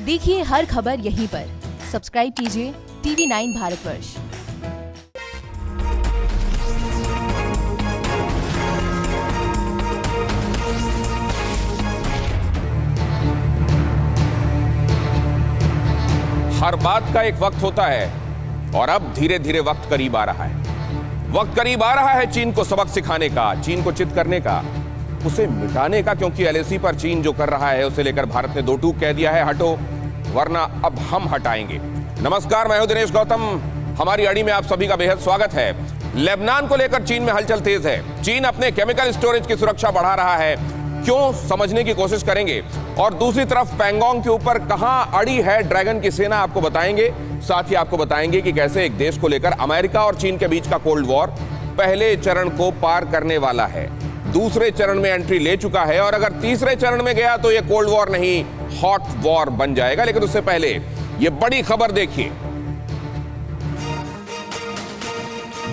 देखिए हर खबर यहीं पर। सब्सक्राइब कीजिए TV9 भारतवर्ष। हर बात का एक वक्त होता है और अब धीरे धीरे वक्त करीब आ रहा है। वक्त करीब आ रहा है चीन को सबक सिखाने का, चीन को चित करने का, उसे मिटाने का, क्योंकि LAC पर चीन जो कर रहा है उसे लेकर भारत ने दो टूक कह दिया है, हटो वरना अब हम हटाएंगे। नमस्कार, मैं हूं दिनेश गौतम। हमारी अड़ी में आप सभी का बेहद स्वागत है। लेबनान को लेकर चीन में हलचल तेज है। चीन अपने केमिकल स्टोरेज की सुरक्षा बढ़ा रहा है, क्यों समझने की कोशिश करेंगे। और दूसरी तरफ पैंगोंग के ऊपर कहां अड़ी है ड्रैगन की सेना, आपको बताएंगे। साथ ही आपको बताएंगे कि कैसे एक देश को लेकर अमेरिका और चीन के बीच का कोल्ड वॉर पहले चरण को पार करने वाला है, दूसरे चरण में एंट्री ले चुका है, और अगर तीसरे चरण में गया तो यह कोल्ड वॉर नहीं हॉट वॉर बन जाएगा। लेकिन उससे पहले यह बड़ी खबर देखिए।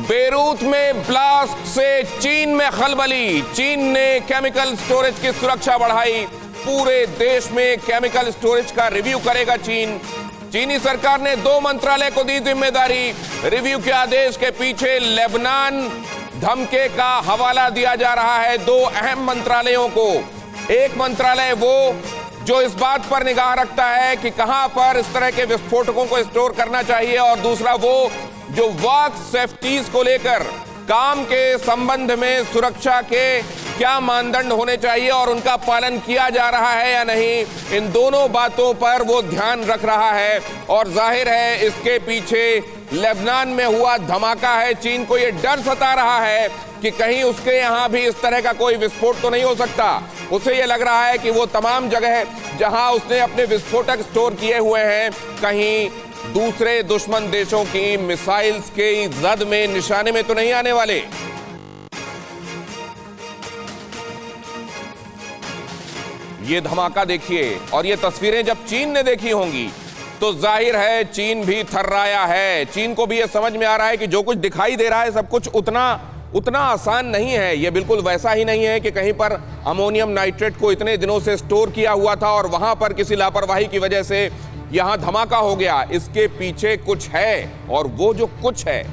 बेरूत में ब्लास्ट से चीन में खलबली। चीन ने केमिकल स्टोरेज की सुरक्षा बढ़ाई। पूरे देश में केमिकल स्टोरेज का रिव्यू करेगा चीन। चीनी सरकार ने 2 मंत्रालय को दी जिम्मेदारी। रिव्यू के आदेश के पीछे लेबनान धमके का हवाला दिया जा रहा है 2 अहम मंत्रालयों को। एक मंत्रालय वो जो इस बात पर निगाह रखता है कि कहां पर इस तरह के विस्फोटकों को स्टोर करना चाहिए, और दूसरा वो जो वर्क सेफ्टीज को लेकर, काम के संबंध में सुरक्षा के क्या मानदंड होने चाहिए और उनका पालन किया जा रहा है या नहीं, इन दोनों बातों पर वो ध्यान रख रहा है। और जाहिर है इसके पीछे लेबनान में हुआ धमाका है। चीन को ये डर सता रहा है कि कहीं उसके यहां भी इस तरह का कोई विस्फोट तो नहीं हो सकता। उसे ये लग रहा है कि वो तमाम जगह जहां उसने अपने विस्फोटक स्टोर किए हुए हैं, कहीं दूसरे दुश्मन देशों की मिसाइल्स के जद में, निशाने में तो नहीं आने वाले। ये धमाका देखिए, और ये तस्वीरें जब चीन ने देखी होंगी तो जाहिर है चीन भी थर्राया है। चीन को भी ये समझ में आ रहा है कि जो कुछ दिखाई दे रहा है सब कुछ उतना आसान नहीं है। ये बिल्कुल वैसा ही नहीं है कि कहीं पर अमोनियम नाइट्रेट को इतने दिनों से स्टोर किया हुआ था और वहां पर किसी लापरवाही की वजह से यहां धमाका हो गया। इसके पीछे कुछ है, और वो जो कुछ है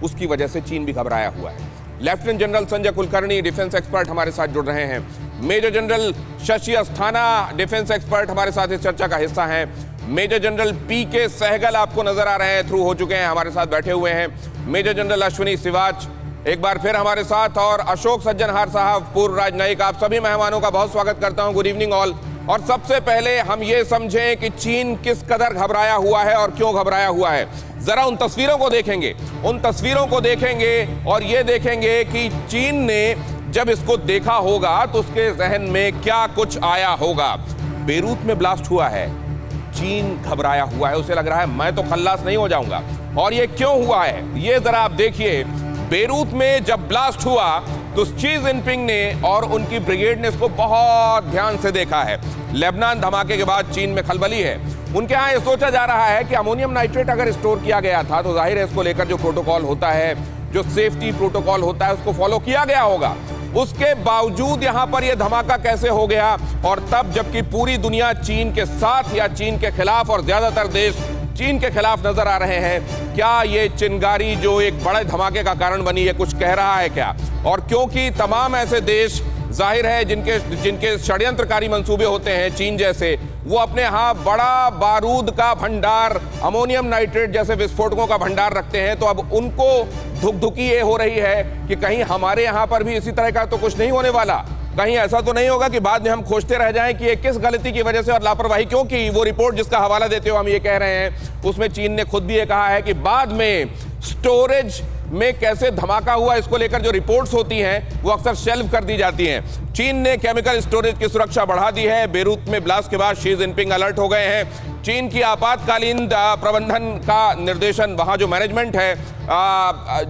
उसकी वजह से चीन भी घबराया हुआ है। Lieutenant general Sanjay Kulkarni, defence expert, हमारे साथ जुड़ रहे हैं। Major general Shashi Asthana, defence expert, हमारे साथ इस चर्चा का हिस्सा हैं। मेजर जनरल PK सहगल आपको नजर आ रहे हैं, थ्रू हो चुके हैं, हमारे साथ बैठे हुए हैं। मेजर जनरल अश्विनी सिवाच एक बार फिर हमारे साथ, और अशोक सज्जनहार साहब, पूर्व राजनयिक। आप सभी मेहमानों का बहुत स्वागत करता हूं। Good evening all. और सबसे पहले हम ये समझें कि चीन किस कदर घबराया हुआ है और क्यों घबराया हुआ है। जरा उन तस्वीरों को देखेंगे और ये देखेंगे कि चीन ने जब इसको देखा होगा तो उसके जहन में क्या कुछ आया होगा। बेरूत में ब्लास्ट हुआ है, चीन घबराया हुआ है, उसे लग रहा है मैं तो खल्लास नहीं हो जाऊंगा। और ये क्यों हुआ है ये जरा आप देखिए। बेरूत में जब ब्लास्ट हुआ तो शी जिनपिंग ने और उनकी ब्रिगेड ने इसको बहुत ध्यान से देखा है। लेबनान धमाके के बाद चीन में खलबली है। उनके यहाँ ये सोचा जा रहा है कि अमोनियम नाइट्रेट अगर स्टोर किया गया था तो जाहिर है इसको लेकर जो प्रोटोकॉल होता है, जो सेफ्टी प्रोटोकॉल होता है, उसको फॉलो किया गया होगा। उसके बावजूद यहां पर यह धमाका कैसे हो गया, और तब जबकि पूरी दुनिया चीन के साथ या चीन के खिलाफ, और ज्यादातर देश चीन के खिलाफ नजर आ रहे हैं, क्या ये चिंगारी जो एक बड़े धमाके का कारण बनी है कुछ कह रहा है क्या? और क्योंकि तमाम ऐसे देश जाहिर है जिनके षड्यंत्रकारी मंसूबे होते हैं, चीन जैसे, वो अपने यहाँ बड़ा बारूद का भंडार, अमोनियम नाइट्रेट जैसे विस्फोटकों का भंडार रखते हैं, तो अब उनको धुकधुकी ये हो रही है कि कहीं हमारे यहाँ पर भी इसी तरह का तो कुछ नहीं होने वाला। कहीं ऐसा तो नहीं होगा कि बाद में हम खोजते रह जाएं कि ये किस गलती की वजह से और लापरवाही क्यों की। वो रिपोर्ट जिसका हवाला देते हुए हम ये कह रहे हैं, उसमें चीन ने खुद भी ये कहा है कि बाद में स्टोरेज में कैसे धमाका हुआ, इसको लेकर जो रिपोर्ट्स होती हैं वो अक्सर शेल्फ कर दी जाती हैं। चीन ने केमिकल स्टोरेज की सुरक्षा बढ़ा दी है। बेरूत में ब्लास्ट के बाद शी जिनपिंग अलर्ट हो गए हैं। चीन की आपातकालीन प्रबंधन का निर्देशन, वहां जो मैनेजमेंट है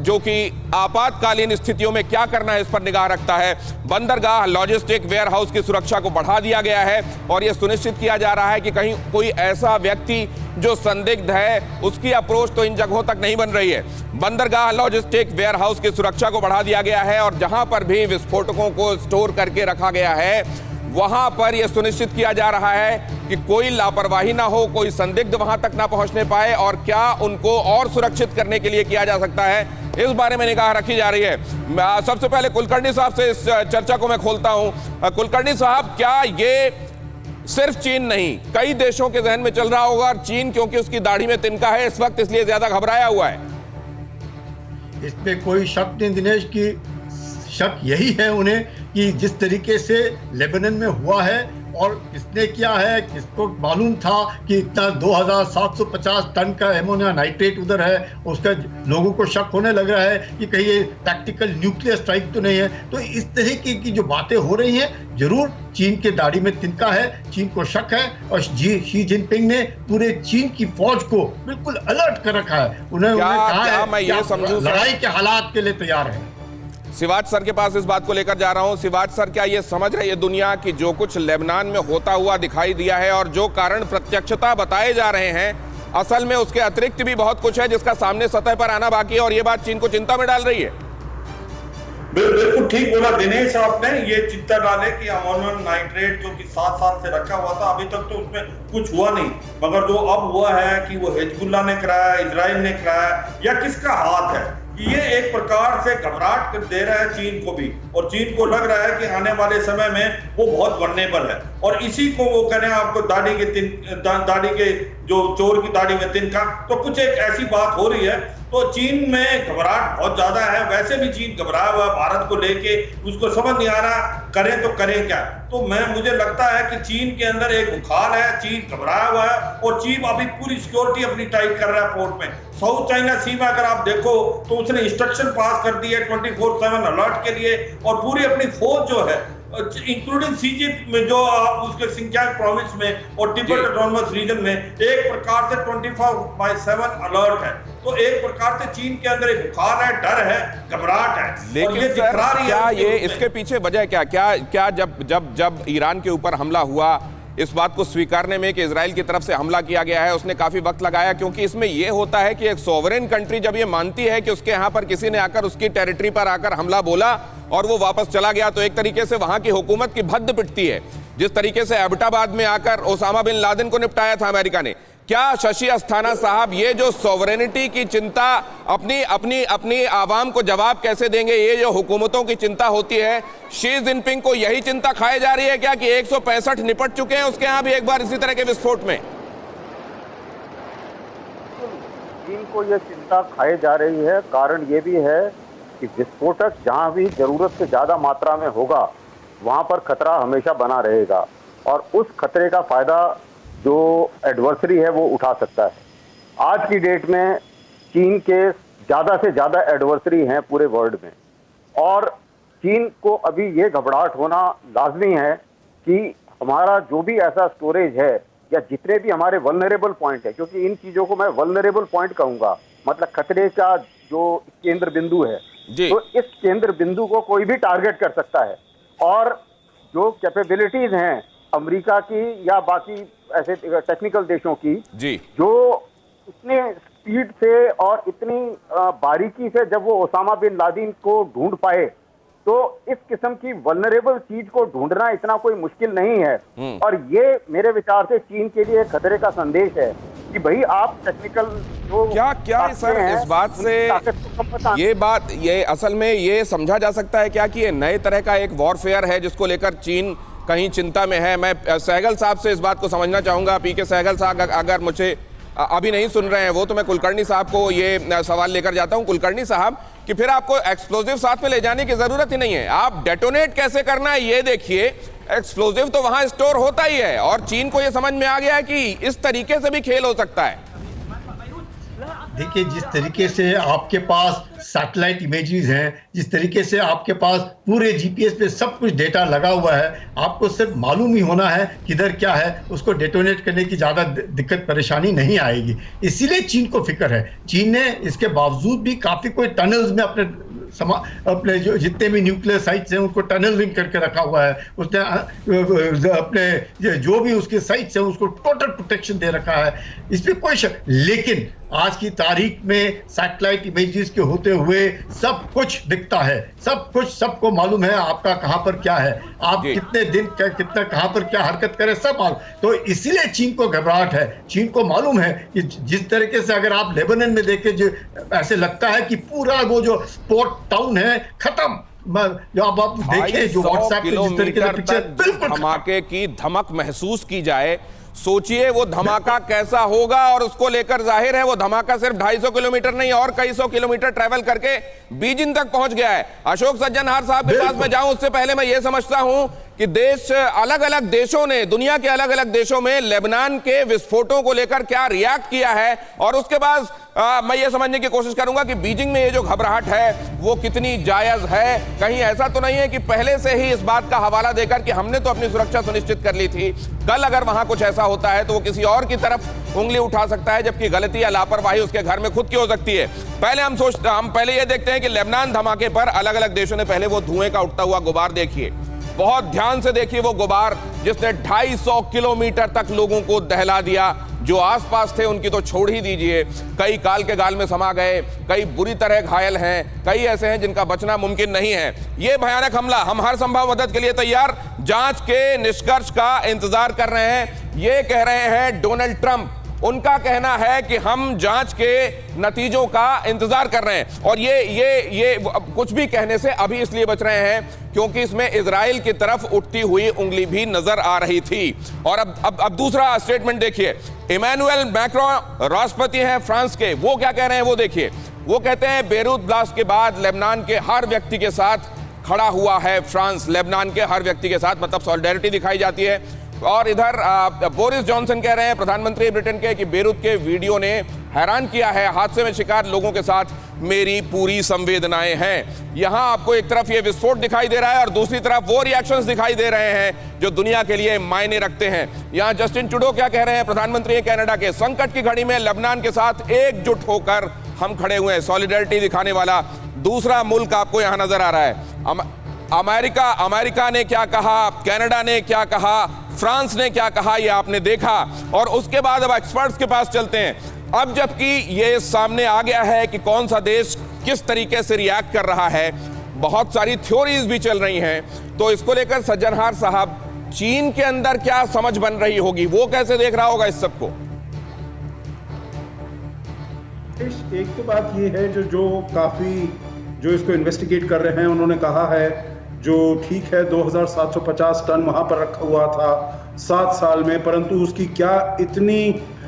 जो कि आपातकालीन स्थितियों में क्या करना है इस पर निगाह रखता है। बंदरगाह, लॉजिस्टिक, वेयर हाउस की सुरक्षा को बढ़ा दिया गया है और यह सुनिश्चित किया जा रहा है कि कहीं कोई ऐसा व्यक्ति जो संदिग्ध है उसकी अप्रोच तो इन जगहों तक नहीं बन रही है। बंदरगाह, लॉजिस्टिक, वेयर हाउस की सुरक्षा को बढ़ा दिया गया है और जहां पर भी विस्फोटकों को स्टोर करके रखा गया है वहां पर यह सुनिश्चित किया जा रहा है कि कोई लापरवाही ना हो, कोई संदिग्ध वहां तक ना पहुंचने पाए, और क्या उनको और सुरक्षित करने के लिए किया जा सकता है, इस बारे में निगाह रखी जा रही है। सबसे पहले कुलकर्णी साहब से इस चर्चा को मैं खोलता हूं। कुलकर्णी साहब, क्या ये सिर्फ चीन नहीं, कई देशों के जहन में चल रहा होगा, और चीन क्योंकि उसकी दाढ़ी में तिनका है इस वक्त, इसलिए ज्यादा घबराया हुआ है? इसमें कोई शक नहीं दिनेश, की शक यही है उन्हें कि जिस तरीके से लेबनान में हुआ है और किसने किया है, किसको मालूम था कि इतना 2750 टन का एमोनिया नाइट्रेट उधर है, उसका लोगों को शक होने लग रहा है कि कहीं ये टैक्टिकल न्यूक्लियर स्ट्राइक तो नहीं है। तो इस तरह की जो बातें हो रही हैं, जरूर चीन के दाढ़ी में तिनका है, चीन को शक है, और शी जिनपिंग ने पूरे चीन की फौज को बिल्कुल अलर्ट कर रखा है। उन्हें कहा है मैं ये समझूं लड़ाई के हालात के लिए तैयार है। सिवाज सर के पास इस बात को लेकर जा रहा हूं। सिवाज सर, क्या ये समझ रही है दुनिया कि जो कुछ लेबनान में होता हुआ दिखाई दिया है और जो कारण प्रत्यक्षता बताए जा रहे हैं, असल में उसके अतिरिक्त भी बहुत कुछ है जिसका सामने सतह पर आना बाकी है, और ये बात चीन को चिंता में डाल रही है? बिल्कुल ठीक बोला दिनेश आपने। ये चिंता डाले कि अमोनियम नाइट्रेट जो कि 7 साल से रखा हुआ था, अभी तक तो उसमें कुछ हुआ नहीं, मगर जो अब हुआ है कि वो हिजबुल्लाह ने कराया, इजराइल ने कराया, या किसका हाथ है, ये एक प्रकार से घबराहट दे रहा है चीन को भी, और चीन को लग रहा है कि आने वाले समय में वो बहुत वल्नरेबल है। और इसी को वो कह रहे हैं आपको दाढ़ी के जो चोर की दाढ़ी में तिनका, तो कुछ एक ऐसी बात हो रही है। तो चीन में घबराहट बहुत ज्यादा है। वैसे भी चीन घबराया हुआ है भारत को लेके, उसको समझ नहीं आ रहा करें तो करें क्या। तो मुझे लगता है कि चीन के अंदर एक बुखार है, चीन घबराया हुआ है, और चीन अभी पूरी सिक्योरिटी अपनी टाइट कर रहा है पोर्ट में। साउथ चाइना सी में अगर आप देखो तो उसने इंस्ट्रक्शन पास कर दी है 24/7 अलर्ट के लिए, और पूरी अपनी फौज जो है इंक्लूडिंग सीजिप में जो उसके सिंकियांग प्रोविंस में और तिब्बत ऑटोनोमस रीजन में एक प्रकार से 24/7 अलर्ट है। तो एक प्रकार से चीन के अंदर एक बुखार है, डर है, घबराहट है। लेकिन ये सर, क्या ये इसके पीछे वजह क्या जब ईरान के ऊपर हमला हुआ, इस बात को स्वीकारने में कि इजराइल की तरफ से हमला किया गया है, उसने काफी वक्त लगाया, क्योंकि इसमें यह होता है कि एक सॉवरेन कंट्री जब ये मानती है कि उसके यहां पर किसी ने आकर उसकी टेरिटरी पर आकर हमला बोला और वो वापस चला गया, तो एक तरीके से वहां की हुकूमत की भद्द पिटती है। जिस तरीके से एबटाबाद में आकर ओसामा बिन लादेन को निपटाया था अमेरिका ने, क्या शशि अस्थाना साहब ये जो सॉवरेनिटी की चिंता, अपनी आवाम को जवाब कैसे देंगे, ये जो हुकूमतों की चिंता होती है, शी जिनपिंग को यही चिंता खाई जा रही है क्या कि 165 निपट चुके हैं उसके यहां भी एक बार इसी तरह के विस्फोट में? चीन को यह चिंता खाई जा रही है। कारण ये भी है कि विस्फोटक जहां भी जरूरत से ज्यादा मात्रा में होगा वहां पर खतरा हमेशा बना रहेगा, और उस खतरे का फायदा जो एडवर्सरी है वो उठा सकता है। आज की डेट में चीन के ज़्यादा से ज़्यादा एडवर्सरी हैं पूरे वर्ल्ड में, और चीन को अभी ये घबराहट होना लाजमी है कि हमारा जो भी ऐसा स्टोरेज है या जितने भी हमारे वल्नरेबल पॉइंट है, क्योंकि इन चीज़ों को मैं वल्नरेबल पॉइंट कहूँगा, मतलब खतरे का जो केंद्र बिंदु है, तो इस केंद्र बिंदु को कोई भी टारगेट कर सकता है। और जो कैपेबिलिटीज हैं अमेरिका की या बाकी ऐसे टेक्निकल देशों की जी, जो इतने स्पीड से और इतनी बारीकी से जब वो ओसामा बिन लादेन को ढूंढ पाए, तो इस किस्म की वल्नरेबल चीज को ढूंढना इतना कोई मुश्किल नहीं है। और ये मेरे विचार से चीन के लिए खतरे का संदेश है कि भाई आप टेक्निकल जो क्या सर इस बात से ये असल में ये समझा जा सकता है क्या कि ये नए तरह का एक वॉरफेयर है जिसको लेकर चीन कहीं चिंता में है? मैं सहगल साहब से इस बात को समझना चाहूंगा। पीके सहगल साहब अगर मुझे अभी नहीं सुन रहे हैं वो, तो मैं कुलकर्णी साहब को ये सवाल लेकर जाता हूं। कुलकर्णी साहब, कि फिर आपको एक्सप्लोजिव साथ में ले जाने की जरूरत ही नहीं है, आप डेटोनेट कैसे करना है ये देखिए। एक्सप्लोजिव तो वहां स्टोर होता ही है, और चीन को ये समझ में आ गया है कि इस तरीके से भी खेल हो सकता है। देखिए, जिस तरीके से आपके पास सैटेलाइट इमेजेस हैं, जिस तरीके से आपके पास पूरे जीपीएस पे सब कुछ डेटा लगा हुआ है, आपको सिर्फ मालूम ही होना है किधर क्या है, उसको डेटोनेट करने की ज़्यादा दिक्कत परेशानी नहीं आएगी। इसीलिए चीन को फिक्र है। चीन ने इसके बावजूद भी काफ़ी कोई टनल्स में अपने जो जितने भी न्यूक्लियर साइट्स हैं उनको टनलिंग करके रखा हुआ है। उसने अपने जो भी उसके साइट्स हैं उसको टोटल प्रोटेक्शन दे रखा है, इसमें कोई शक। लेकिन आज की तारीख में सैटेलाइट इमेजेस के होते हुए सब कुछ दिखता है, सब कुछ सबको मालूम है आपका कहां पर क्या है, आप कितने दिन कितना कहां पर क्या हरकत करें सब मालूम। तो इसीलिए चीन को घबराहट है। चीन को मालूम है कि जिस तरीके से अगर आप लेबनान में देखें, जो ऐसे लगता है कि पूरा वो जो पोर्ट टाउन है खत्म। जो आप देखें जो व्हाट्सएप पे जिस तरीके से पिक्चर बिल्कुल धमाके की धमक महसूस की जाए, सोचिए वो धमाका कैसा होगा। और उसको लेकर जाहिर है वो धमाका सिर्फ 250 किलोमीटर नहीं और कई सौ किलोमीटर ट्रैवल करके बीजिंग तक पहुंच गया है। अशोक सज्जनहार साहब के पास मैं जाऊं उससे पहले मैं ये समझता हूं कि देश, अलग अलग देशों ने, दुनिया के अलग अलग देशों में लेबनान के विस्फोटों को लेकर क्या रिएक्ट किया है, और उसके बाद मैं ये समझने की कोशिश करूंगा कि बीजिंग में ये जो घबराहट है वो कितनी जायज है। कहीं ऐसा तो नहीं है कि पहले से ही इस बात का हवाला देकर कि हमने तो अपनी सुरक्षा सुनिश्चित कर ली थी, कल अगर वहां कुछ ऐसा होता है तो वो किसी और की तरफ उंगली उठा सकता है, जबकि गलती या लापरवाही उसके घर में खुद की हो सकती है। पहले हम पहले ये देखते हैं कि लेबनान धमाके पर अलग अलग देशों ने पहले वो धुएं का उठता हुआ गुबार देखिए, बहुत ध्यान से देखिए वो गुबार जिसने 250 किलोमीटर तक लोगों को दहला दिया। जो आसपास थे उनकी तो छोड़ ही दीजिए, कई काल के गाल में समा गए, कई बुरी तरह घायल हैं, कई ऐसे हैं जिनका बचना मुमकिन नहीं है। ये भयानक हमला, हम हर संभव मदद के लिए तैयार, जांच के निष्कर्ष का इंतजार कर रहे हैं, ये कह रहे हैं डोनाल्ड ट्रंप। उनका कहना है कि हम जांच के नतीजों का इंतजार कर रहे हैं, और ये कुछ भी कहने से अभी इसलिए बच रहे हैं क्योंकि इसमें इजराइल की तरफ उठती हुई उंगली भी नजर आ रही थी। और अब दूसरा स्टेटमेंट देखिए, इमैनुअल मैक्रोन राष्ट्रपति हैं फ्रांस के, वो क्या कह रहे हैं वो देखिए। वो कहते हैं बेरूत ब्लास्ट के बाद लेबनान के हर व्यक्ति के साथ खड़ा हुआ है फ्रांस, लेबनान के हर व्यक्ति के साथ, मतलब सॉलिडेरिटी दिखाई जाती है। और इधर बोरिस जॉनसन कह रहे हैं, प्रधानमंत्री ब्रिटेन के, कि बेरूत के वीडियो ने हैरान किया है, हादसे में शिकार लोगों के साथ मेरी पूरी संवेदनाएं हैं। यहां आपको एक तरफ ये विस्फोट दिखाई दे रहा है और दूसरी तरफ वो रिएक्शंस दिखाई दे रहे हैं जो दुनिया के लिए मायने रखते हैं। यहां जस्टिन ट्रूडो क्या कह रहे हैं, प्रधानमंत्री कनाडा के, संकट की घड़ी में लेबनान के साथ एकजुट होकर हम खड़े हुए हैं। सॉलिडेरिटी दिखाने वाला दूसरा मुल्क आपको यहां नजर आ रहा है। अमेरिका ने क्या कहा, कनाडा ने क्या कहा, फ्रांस ने क्या कहा, ये आपने देखा। और उसके बाद अब एक्सपर्ट्स के पास चलते हैं। अब जबकि ये सामने आ गया है कि कौन सा देश किस तरीके से रिएक्ट कर रहा है, बहुत सारी थ्योरीज भी चल रही हैं, तो इसको लेकर सज्जनहार साहब, चीन के अंदर क्या समझ बन रही होगी, वो कैसे देख रहा होगा इस सबको? एक तो बात ये है जो काफी जो इसको इन्वेस्टिगेट कर रहे हैं, उन्होंने कहा है जो ठीक है 2750 टन वहां पर रखा हुआ था 7 साल में, परंतु उसकी क्या इतनी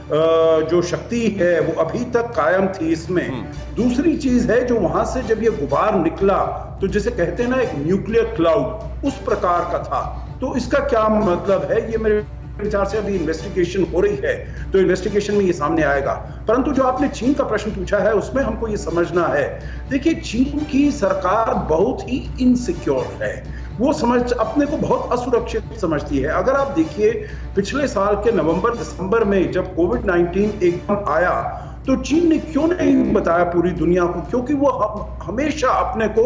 जो शक्ति है वो अभी तक कायम थी इसमें। दूसरी चीज है जो वहां से जब ये गुबार निकला तो जैसे कहते हैं ना एक न्यूक्लियर क्लाउड, उस प्रकार का था। तो इसका क्या मतलब है, ये मेरे विचार से अभी इन्वेस्टिगेशन हो रही है, तो इन्वेस्टिगेशन में ये सामने आएगा। परंतु जो आपने चीन का प्रश्न पूछा है उसमें हमको ये समझना है, देखिए चीन की सरकार बहुत ही इनसिक्योर है, वो अपने को बहुत असुरक्षित समझती है। अगर आप देखिए पिछले साल के नवंबर दिसंबर में जब कोविड-19 एकदम आया तो चीन ने क्यों नहीं बताया पूरी दुनिया को, क्योंकि वो हमेशा अपने को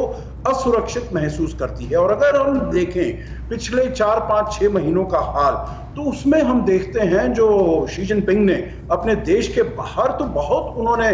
असुरक्षित महसूस करती है। और अगर हम देखें पिछले 4, 5, 6 महीनों का हाल, तो उसमें हम देखते हैं जो शी जिनपिंग ने अपने देश के बाहर तो बहुत उन्होंने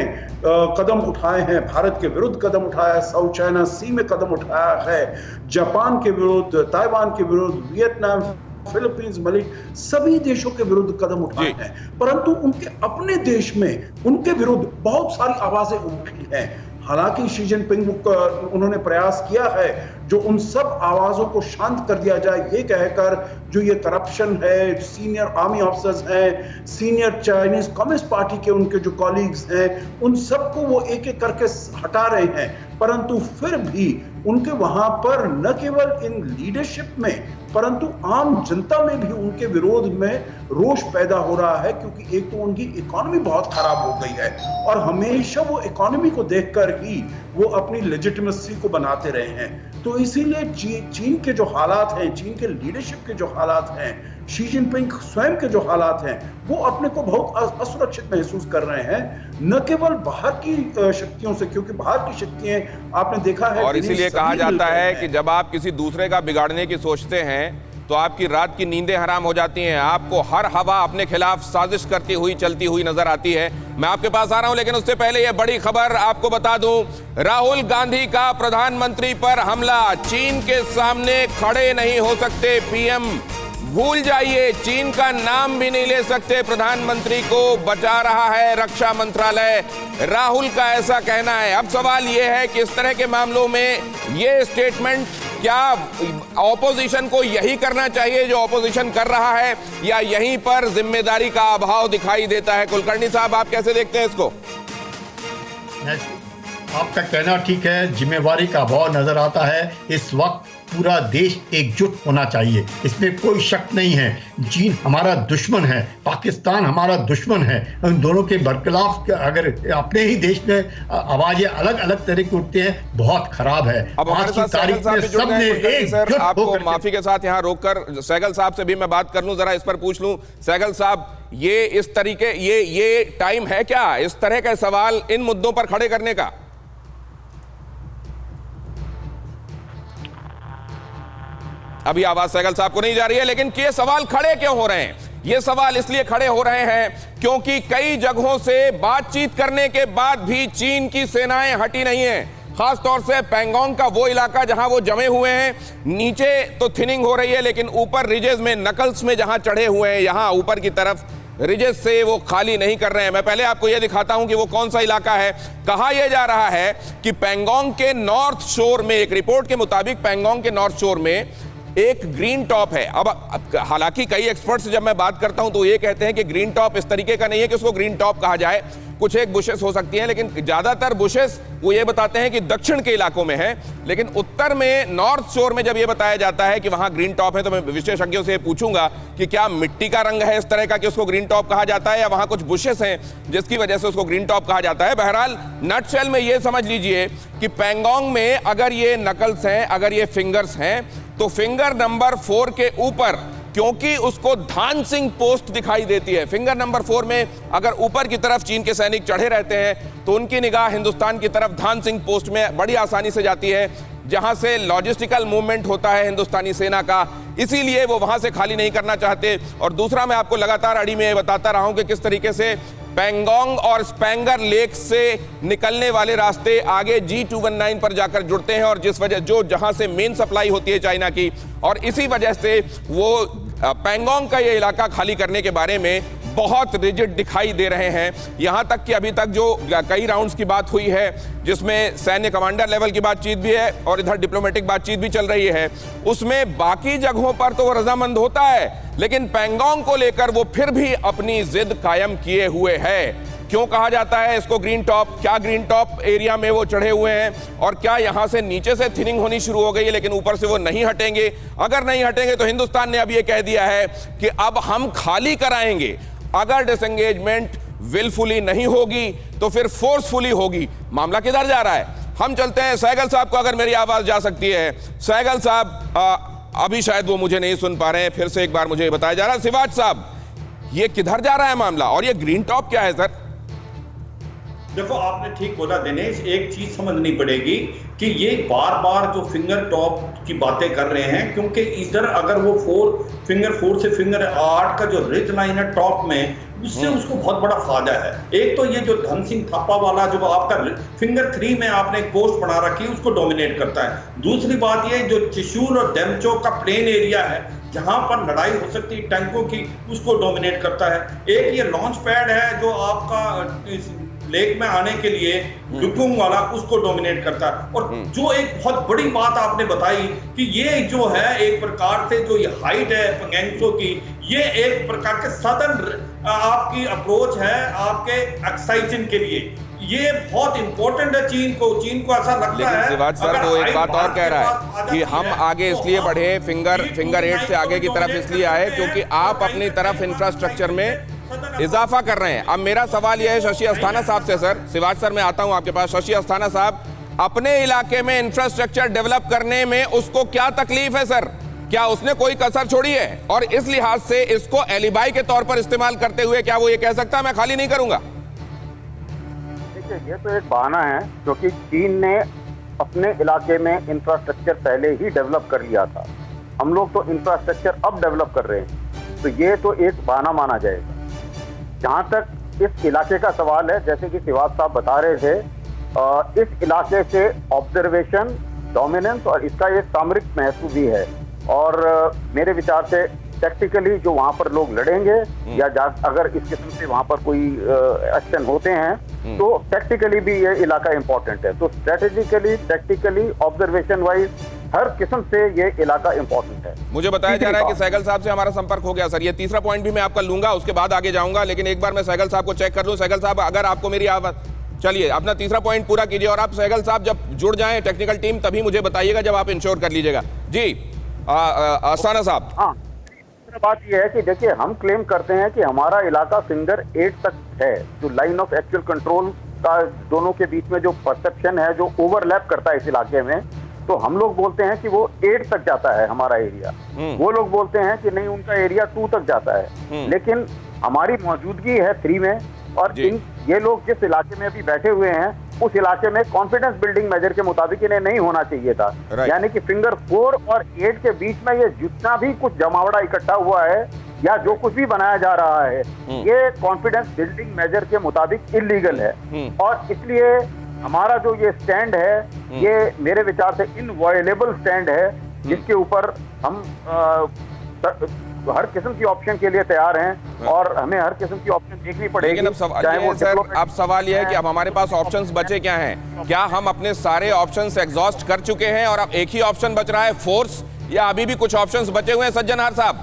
कदम उठाए हैं, भारत के विरुद्ध कदम उठाया है, साउथ चाइना सी में कदम उठाया है, जापान के विरुद्ध, ताइवान के विरुद्ध, वियतनाम, फिलीपींस, मलेशिया, सभी देशों के विरुद्ध कदम उठाए हैं, परंतु उनके अपने देश में उनके विरुद्ध बहुत सारी आवाजें उठी हैं। हालांकि शी जिनपिंग उन्होंने प्रयास किया है जो उन सब आवाजों को शांत कर दिया जाए, ये कहकर जो ये करप्शन है, सीनियर आर्मी ऑफिसर्स हैं, सीनियर चाइनीज कम्युनिस्ट पार्टी के उनके जो कॉलीग्स हैं, उन सबको वो एक एक करके हटा रहे हैं, परंतु फिर भी उनके वहां पर न केवल इन लीडरशिप में परंतु आम जनता में भी उनके विरोध में रोष पैदा हो रहा है, क्योंकि एक तो उनकी इकोनॉमी बहुत खराब हो गई है और हमेशा वो इकोनॉमी को देखकर ही वो अपनी लेजिटिमेसी को बनाते रहे हैं। तो इसीलिए चीन के जो हालात हैं, चीन के लीडरशिप के जो हालात हैं, शी जिनपिंग स्वयं के जो हालात हैं, वो अपने को बहुत असुरक्षित महसूस कर रहे हैं, न केवल बाहर की शक्तियों से, क्योंकि बाहर की शक्तियां आपने देखा है। और इसीलिए कहा जाता है कि जब आप किसी दूसरे का बिगाड़ने की सोचते हैं तो आपकी रात की नींदें हराम हो जाती हैं, आपको हर हवा अपने खिलाफ साजिश करती हुई चलती हुई नजर आती है। मैं आपके पास आ रहा हूं, लेकिन उससे पहले यह बड़ी खबर आपको बता दूं, राहुल गांधी का प्रधानमंत्री पर हमला, चीन के सामने खड़े नहीं हो सकते पीएम, भूल जाइए, चीन का नाम भी नहीं ले सकते, प्रधानमंत्री को बचा रहा है रक्षा मंत्रालय, राहुल का ऐसा कहना है। अब सवाल यह है कि इस तरह के मामलों में यह स्टेटमेंट, क्या ऑपोजिशन को यही करना चाहिए जो ऑपोजिशन कर रहा है, या यहीं पर जिम्मेदारी का अभाव दिखाई देता है? कुलकर्णी साहब, आप कैसे देखते हैं इसको? आपका कहना ठीक है, जिम्मेवारी का अभाव नजर आता है। इस वक्त पूरा देश एकजुट होना चाहिए, इसमें कोई शक नहीं है। चीन हमारा दुश्मन है, पाकिस्तान हमारा दुश्मन है। उन दोनों के बरखिलाफ अगर अपने ही देश में आवाजें अलग अलग तरह की उठती हैं, बहुत खराब है। अब हमारे साथ सहगल साहब भी जुड़ गए हैं। सर, आपको माफी के साथ यहाँ रोककर सहगल साहब से भी मैं बात कर लूं, जरा इस पर पूछ लूं। सहगल साहब, ये इस तरीके ये टाइम है क्या इस तरह का सवाल इन मुद्दों पर खड़े करने का? अभी आवाज सहगल साहब को नहीं जा रही है, लेकिन ये सवाल खड़े क्यों हो रहे हैं? ये सवाल इसलिए खड़े हो रहे हैं क्योंकि कई जगहों से बातचीत करने के बाद भी चीन की सेनाएं हटी नहीं है। खासतौर से पैंगोंग का वो इलाका जहां वो जमे हुए हैं, नीचे तो थिनिंग हो रही है, लेकिन ऊपर रिजेस में, नकल्स में जहां चढ़े हुए हैं, यहां ऊपर की तरफ रिजेस से वो खाली नहीं कर रहे हैं। मैं पहले आपको यह दिखाता हूं कि वो कौन सा इलाका है। कहा यह जा रहा है कि पैंगोंग के नॉर्थ शोर में, एक रिपोर्ट के मुताबिक पैंगोंग के नॉर्थ शोर में एक ग्रीन टॉप है। अब हालांकि कई एक्सपर्ट्स से जब मैं बात करता हूं तो ये कहते हैं कि ग्रीन टॉप इस तरीके का नहीं है कि उसको ग्रीन टॉप कहा जाए, कुछ एक बुशेस हो सकती हैं, लेकिन ज्यादातर बुशेस वो ये बताते हैं कि दक्षिण के इलाकों में है। लेकिन उत्तर में, नॉर्थ शोर में जब ये बताया जाता है कि वहां ग्रीन टॉप है, तो मैं विशेषज्ञों से पूछूंगा कि क्या मिट्टी का रंग है इस तरह का कि उसको ग्रीन टॉप कहा जाता है, या वहां कुछ बुशेस हैं जिसकी वजह से उसको ग्रीन टॉप कहा जाता है। बहरहाल नटशेल में ये समझ लीजिए कि पैंगोंग में अगर ये नकल्स हैं, अगर ये फिंगर्स हैं, तो फिंगर नंबर 4 के ऊपर, क्योंकि उसको धान सिंह पोस्ट दिखाई देती है, फिंगर नंबर 4 में अगर ऊपर की तरफ चीन के सैनिक चढ़े रहते हैं तो उनकी निगाह हिंदुस्तान की तरफ धान सिंह पोस्ट में बड़ी आसानी से जाती है, जहां से लॉजिस्टिकल मूवमेंट होता है हिंदुस्तानी सेना का, इसीलिए वो वहां से खाली नहीं करना चाहते। और दूसरा, मैं आपको लगातार अड़ी में बताता रहा हूं कि किस तरीके से पैंगोंग और स्पेंगर लेक से निकलने वाले रास्ते आगे G219 पर जाकर जुड़ते हैं, और जिस वजह जहां से मेन सप्लाई होती है चाइना की, और इसी वजह से वो पैंगोंग का ये इलाका खाली करने के बारे में बहुत रिजिड दिखाई दे रहे हैं। यहां तक कि अभी तक जो कई राउंड्स की बात हुई है, जिसमें सैन्य कमांडर लेवल की बातचीत भी है और इधर डिप्लोमेटिक बातचीत भी चल रही है, उसमें बाकी जगहों पर तो वो रजामंद होता है, लेकिन पैंगोंग को लेकर वो फिर भी अपनी जिद कायम किए हुए है। क्यों कहा जाता है इसको ग्रीन टॉप? क्या ग्रीन टॉप एरिया में वो चढ़े हुए हैं, और क्या यहां से नीचे से थिनिंग होनी शुरू हो गई है, लेकिन ऊपर से वो नहीं हटेंगे? अगर नहीं हटेंगे तो हिंदुस्तान ने अब ये कह दिया है कि अब हम खाली कराएंगे। अगर डिसएंगेजमेंट विलफुली नहीं होगी तो फिर फोर्सफुली होगी। मामला किधर जा रहा है? हम चलते हैं सहगल साहब को, अगर मेरी आवाज जा सकती है। सहगल साहब, अभी शायद वो मुझे नहीं सुन पा रहे हैं, फिर से एक बार मुझे बताया जा रहा है। सिवाज साहब, ये किधर जा रहा है मामला, और ये ग्रीन टॉप क्या है सर? देखो, आपने ठीक बोला दिनेश, एक चीज समझनी पड़ेगी कि ये बार बार जो फिंगर टॉप की बातें कर रहे हैं, क्योंकि इधर अगर वो फिंगर 4 से फिंगर 8 का जो रिज लाइन है टॉप में, उससे उसको बहुत बड़ा फायदा है। एक तो ये जो धन सिंह थापा वाला जो आपका फिंगर 3 में आपने एक पोस्ट बना रखी है, उसको डोमिनेट करता है। दूसरी बात ये जो चिशूर और डेमचो का प्लेन एरिया है, जहां पर लड़ाई हो सकती है टैंकों की, उसको डोमिनेट करता है। एक ये लॉन्च पैड है जो आपका लेक में आने के लिए डुकुंग वाला, उसको डोमिनेट करता है। और जो एक बहुत बड़ी बात आपने बताई कि ये जो है एक प्रकार से जो ये हाइट है पैंगोंग की, ये एक प्रकार के सदर्न आपकी अप्रोच है आपके एक्साइजन के लिए। ये बहुत इंपॉर्टेंट है चीन को ऐसा लगता है। शिवाज सर, वो एक बात और कह रहा है कि हम आगे इसलिए बढ़े, फिंगर 8 से आगे की तरफ इसलिए आए क्योंकि आप अपनी तरफ इंफ्रास्ट्रक्चर में इजाफा कर रहे हैं। अब मेरा सवाल यह है शशि अस्थाना साहब से। सर, शिवाज सर, मैं आता हूं आपके पास। शशि अस्थाना साहब, अपने इलाके में इंफ्रास्ट्रक्चर डेवलप करने में उसको क्या तकलीफ है सर? क्या उसने कोई कसर छोड़ी है? और इस लिहाज से इसको एलिबाई के तौर पर इस्तेमाल करते हुए क्या वो ये कह सकता है मैं खाली नहीं करूंगा? देखिए, ये तो एक बहाना है, क्योंकि चीन ने अपने इलाके में इंफ्रास्ट्रक्चर पहले ही डेवलप कर लिया था। हम लोग तो इंफ्रास्ट्रक्चर अब डेवलप कर रहे हैं, तो ये तो एक बहाना माना जाएगा। जहाँ तक इस इलाके का सवाल है, जैसे कि सिवाज साहब बता रहे थे, इस इलाके से ऑब्जर्वेशन, डोमिनेंस और इसका एक सामरिक महत्व भी है। और मेरे विचार से टैक्टिकली जो वहां पर लोग लड़ेंगे या अगर इस किस्म से वहां पर कोई एक्शन होते हैं तो टैक्टिकली भी ये इलाका इंपॉर्टेंट है। तो स्ट्रेटेजिकली, टैक्टिकली, ऑब्जर्वेशन वाइज हर किस्म से ये इलाका इंपॉर्टेंट है। मुझे बताया जा रहा है कि सहगल साहब से हमारा संपर्क हो गया सर। ये तीसरा पॉइंट भी मैं आपका लूंगा, उसके बाद आगे जाऊंगा, लेकिन एक बार मैं सहगल साहब को चेक कर लूं। सहगल साहब, अगर आपको मेरी आवाज, चलिए अपना तीसरा पॉइंट पूरा कीजिए। और आप सहगल साहब जब जुड़ जाएं टेक्निकल टीम तभी मुझे बताइएगा, जब आप इंश्योर कर लीजिएगा। जी अस्थाना साहब। हाँ, बात यह है कि देखिए, हम क्लेम करते हैं कि हमारा इलाका फिंगर 8 तक है। जो लाइन ऑफ एक्चुअल कंट्रोल का दोनों के बीच में जो परसेप्शन है, जो ओवरलैप करता है इस इलाके में, तो हम लोग बोलते हैं कि वो 8 तक जाता है हमारा एरिया। वो लोग बोलते हैं कि नहीं, उनका एरिया 2 तक जाता है। लेकिन हमारी मौजूदगी है 3 में, और ये लोग जिस इलाके में अभी बैठे हुए हैं उस इलाके में कॉन्फिडेंस बिल्डिंग मेजर के मुताबिक इन्हें नहीं होना चाहिए था। यानी कि फिंगर 4 और 8 के बीच में ये जितना भी कुछ जमावड़ा इकट्ठा हुआ है या जो कुछ भी बनाया जा रहा है, ये कॉन्फिडेंस बिल्डिंग मेजर के मुताबिक इलीगल है। और इसलिए हमारा जो ये स्टैंड है, ये मेरे विचार से इनवॉयलेबल स्टैंड है, जिसके ऊपर हम हर किस्म की ऑप्शन के लिए तैयार हैं और हमें हर किस्म की ऑप्शन देखनी पड़ेगी। लेकिन अब सवाल यह है कि अब हमारे पास ऑप्शंस बचे क्या हैं? क्या हम अपने सारे ऑप्शंस एग्जॉस्ट कर चुके हैं और अब एक ही ऑप्शन बच रहा है, फोर्स, या अभी भी कुछ ऑप्शंस बचे हुए हैं? सज्जनहार साहब।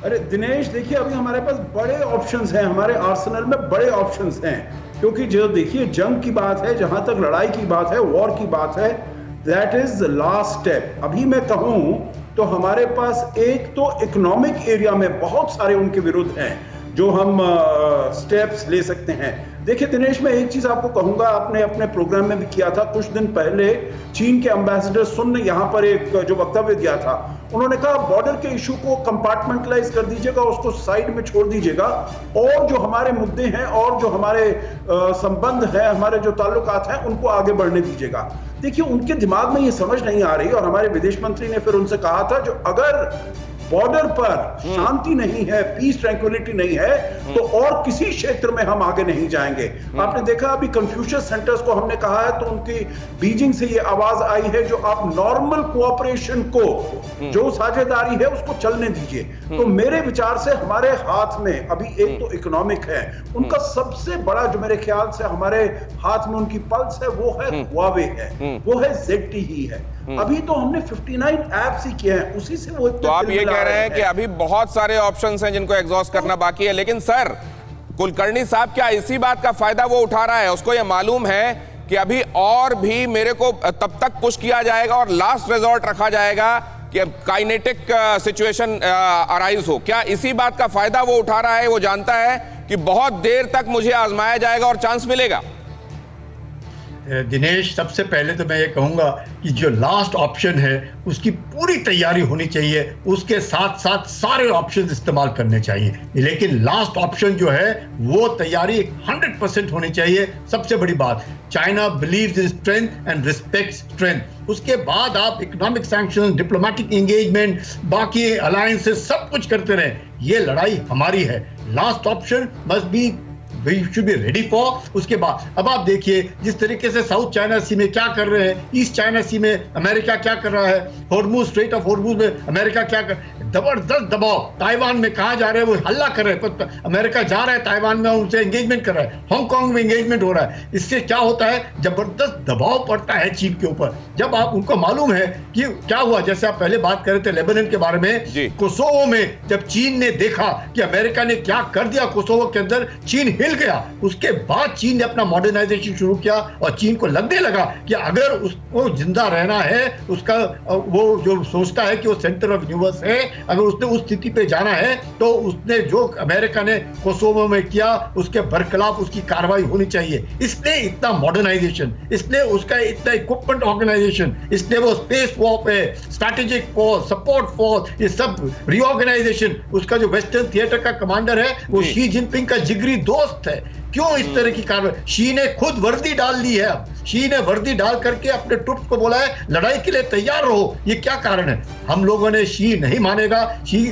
अरे दिनेश, देखिए, अभी हमारे पास बड़े ऑप्शंस हैं, हमारे आर्सेनल में बड़े ऑप्शंस हैं। क्योंकि जो देखिए, जंग की बात है, जहां तक लड़ाई की बात है, वॉर की बात है, that is the last step. अभी मैं कहूं तो हमारे पास एक तो इकोनॉमिक एरिया में बहुत सारे उनके विरुद्ध हैं जो हम स्टेप्स ले सकते हैं। देखिए दिनेश, मैं एक चीज आपको कहूंगा, आपने अपने प्रोग्राम में भी किया था कुछ दिन पहले, चीन के एम्बेसडर सुन ने यहाँ पर एक जो वक्तव्य दिया था, उन्होंने कहा बॉर्डर के इशू को कंपार्टमेंटलाइज कर दीजिएगा, उसको साइड में छोड़ दीजिएगा, और जो हमारे मुद्दे हैं और जो हमारे संबंध हैं, हमारे जो ताल्लुकात हैं, उनको आगे बढ़ने दीजिएगा। देखिए, उनके दिमाग में ये समझ नहीं आ रही, और हमारे विदेश मंत्री ने फिर उनसे कहा था, जो अगर बॉर्डर पर शांति नहीं है, पीस ट्रैंक्विलिटी नहीं है, तो और किसी क्षेत्र में हम आगे नहीं जाएंगे। आपने देखा, अभी कन्फ्यूशियस सेंटर्स को हमने कहा है, तो उनकी बीजिंग से ये आवाज आई है, जो आप नॉर्मल कोऑपरेशन को, जो साझेदारी है, उसको चलने दीजिए। तो मेरे विचार से हमारे हाथ में अभी एक तो इकोनॉमिक है, उनका सबसे बड़ा जो मेरे ख्याल से हमारे हाथ में उनकी पल्स है, वो है हुआवे है, वो है ZTE है। अभी तो हमने 59 ऐप्स ही किए हैं, उसी से वो। तो आप ये कह रहे हैं कि अभी बहुत सारे ऑप्शंस हैं जिनको एग्जॉस्ट करना बाकी है। लेकिन सर, कुलकर्णी साहब क्या इसी बात का फायदा वो उठा रहा है? उसको ये मालूम है कि अभी और भी मेरे को तब तक पुश किया जाएगा और लास्ट रिजॉर्ट रखा जाएगा कि अब काइनेटिक सिचुएशन अराइज हो। क्या इसी बात का फायदा वो उठा रहा है? वो जानता है कि बहुत देर तक मुझे आजमाया जाएगा और चांस मिलेगा। दिनेश, सबसे पहले तो मैं ये कहूँगा कि जो लास्ट ऑप्शन है उसकी पूरी तैयारी होनी चाहिए, उसके साथ साथ सारे ऑप्शन इस्तेमाल करने चाहिए, लेकिन लास्ट ऑप्शन जो है वो तैयारी 100% होनी चाहिए। सबसे बड़ी बात, China believes in strength and respects strength. उसके बाद आप इकोनॉमिक सैंक्शन, डिप्लोमेटिक एंगेजमेंट, बाकी अलायंसेस सब कुछ करते रहे, ये लड़ाई हमारी है। Last option must be We should be ready for। उसके बाद अब आप देखिए जिस तरीके से साउथ चाइना सी में क्या कर रहे हैं, ईस्ट चाइना सी में अमेरिका क्या कर रहा है, हॉर्मुज, स्ट्रेट ऑफ हॉर्मुज में अमेरिका क्या कर, जबरदस्त दबाव। ताइवान में कहाँ जा रहे हैं, वो हल्ला कर रहे हैं, अमेरिका जा रहा है ताइवान में, उनसे एंगेजमेंट कर रहा है, हांगकांग में एंगेजमेंट हो रहा है। इससे क्या होता है, जबरदस्त दबाव पड़ता है चीन के ऊपर। जब आप उनको मालूम है कि क्या हुआ, जैसे आप पहले बात कर रहे थे लेबनान के बारे में, कोसोवो में जब चीन ने देखा कि अमेरिका ने क्या कर दिया कोसोवो के अंदर, चीन हिल गया। उसके बाद चीन ने अपना मॉडर्नाइजेशन शुरू किया और चीन को लगने लगा कि अगर उसको जिंदा रहना है, उसका वो जो सोचता है कि वो सेंटर ऑफ यूनिवर्स है, अगर उसने उस स्थिति पे जाना है तो उसने जो अमेरिका ने कोसोवो में किया उसके बरखिलाफ उसकी कार्रवाई होनी चाहिए। इसने इतना मॉडर्नाइजेशन, इसने उसका इतना इक्विपमेंट ऑर्गेनाइजेशन, इसने वो space force, strategic force, support force, ये सब रिऑर्गेनाइजेशन, उसका जो वेस्टर्न थिएटर का कमांडर है वो शी जिनपिंग का जिगरी दोस्त है। क्यों इस तरह की कार्रवाई? शी ने खुद वर्दी डाल दी है। अब शी ने वर्दी डाल करके अपने ट्रुप्स को बोला है लड़ाई के लिए तैयार रहो। ये क्या कारण है? हम लोगों ने शी नहीं मानेगा। शी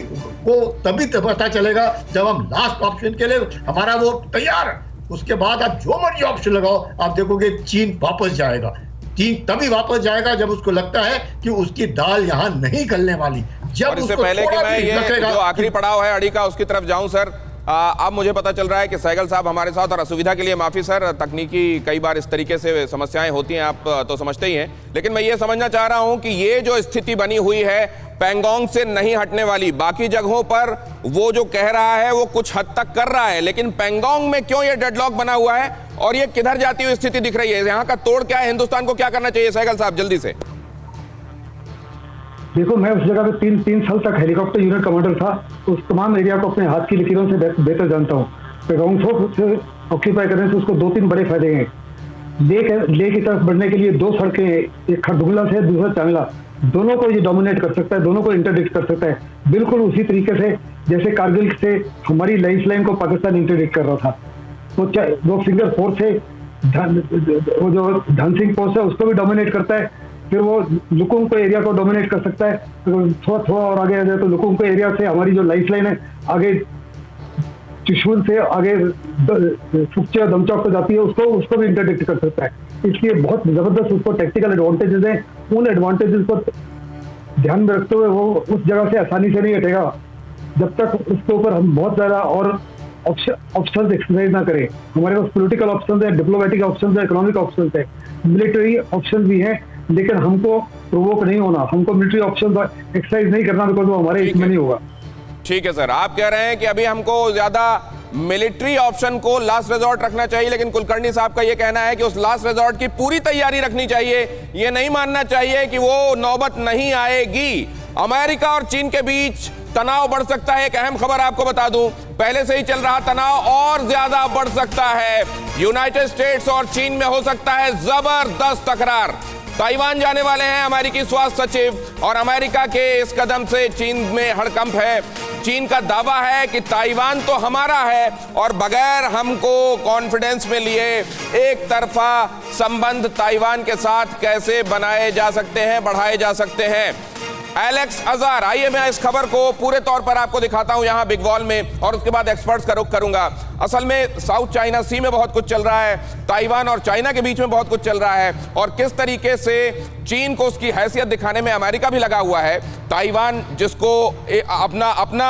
को तभी तो पता चलेगा जब हम लास्ट ऑप्शन के लिए हमारा वो तैयार है। उसके बाद आप जो मर्जी ऑप्शन लगाओ, आप देखोगे चीन वापस जाएगा। चीन तभी वापस जाएगा जब उसको लगता है कि उसकी दाल यहाँ नहीं गलने वाली। जब और इससे पहले कि मैं ये जो आखिरी पड़ाव है अड़ी का उसकी तरफ जाऊं सर, अब मुझे पता चल रहा है कि सहगल साहब हमारे साथ, और असुविधा के लिए माफी सर, तकनीकी कई बार इस तरीके से समस्याएं होती हैं, आप तो समझते ही हैं। लेकिन मैं ये समझना चाह रहा हूं कि ये जो स्थिति बनी हुई है पैंगोंग से नहीं हटने वाली, बाकी जगहों पर वो जो कह रहा है वो कुछ हद तक कर रहा है, लेकिन पैंगोंग में क्यों ये डेडलॉक बना हुआ है और ये किधर जाती हुई स्थिति दिख रही है? यहाँ का तोड़ क्या है? हिंदुस्तान को क्या करना चाहिए सहगल साहब, जल्दी से? देखो, मैं उस जगह पे तीन साल तक हेलीकॉप्टर यूनिट कमांडर था, उस तमाम एरिया को अपने हाथ की लकीरों से बेहतर जानता हूँ। पैंगोंग से ऑक्यूपाई करने से उसको 2-3 बड़े फायदे हैं। ले की तरफ बढ़ने के लिए 2 सड़कें हैं, एक खरदुगला से दूसरा चांगला, दोनों को ये डोमिनेट कर सकता है, दोनों को इंटरडिक्ट कर सकता है, बिल्कुल उसी तरीके से जैसे कारगिल से हमारी लाइफ लाइन को पाकिस्तान इंटरडिक्ट कर रहा था। वो फिंगर 4 से वो जो धनसिंह पोस्ट है उसको भी डोमिनेट करता है, फिर वो लुकुंग को एरिया को डोमिनेट कर सकता है। थोड़ा और आगे आ जाए तो लुकुंग को एरिया से हमारी जो लाइफ लाइन है आगे त्रिशूल से आगे फुकचे और दमचौक को जाती है, उसको भी इंटरडिक्ट कर सकता है। इसलिए बहुत जबरदस्त उसको टेक्टिकल एडवांटेजेस हैं। उन एडवांटेजेस को ध्यान में रखते हुए वो उस जगह से आसानी से नहीं हटेगा जब तक उसके ऊपर हम बहुत ज्यादा और ऑप्शन एक्सरसाइज ना करें। हमारे पास पॉलिटिकल ऑप्शन है, डिप्लोमेटिक ऑप्शन है, इकोनॉमिक ऑप्शन है, मिलिट्री ऑप्शन भी है, लेकिन हमको प्रोवोक नहीं होना, हमको मिलिट्री ऑप्शन एक्सरसाइज नहीं करना, बिकॉज वो हमारे हित में नहीं होगा। ठीक है सर, आप कह रहे हैं कि अभी हमको ज्यादा मिलिट्री ऑप्शन को लास्ट रिजॉर्ट रखना चाहिए, लेकिन कुलकर्णी साहब का यह कहना है कि उस लास्ट रिजॉर्ट की पूरी तैयारी रखनी चाहिए। यह नहीं मानना चाहिए कि वो नौबत नहीं आएगी। अमेरिका और चीन के बीच तनाव बढ़ सकता है। एक अहम खबर आपको बता दूं, पहले से ही चल रहा तनाव और ज्यादा बढ़ सकता है। यूनाइटेड स्टेट्स और चीन में हो सकता है जबरदस्त तकरार। ताइवान जाने वाले हैं अमेरिकी स्वास्थ्य सचिव, और अमेरिका के इस कदम से चीन में हड़कंप है। चीन का दावा है कि ताइवान तो हमारा है और बगैर हमको कॉन्फिडेंस में लिए एक तरफा संबंध ताइवान के साथ कैसे बनाए जा सकते हैं, बढ़ाए जा सकते हैं। एलेक्स अजार, आइए मैं इस खबर को पूरे तौर पर आपको दिखाता हूं यहां बिग वॉल में, और उसके बाद एक्सपर्ट्स का रुख करूंगा। असल में साउथ चाइना सी में बहुत कुछ चल रहा है, ताइवान और चाइना के बीच में बहुत कुछ चल रहा है, और किस तरीके से चीन को उसकी हैसियत दिखाने में अमेरिका भी लगा हुआ है। ताइवान जिसको अपना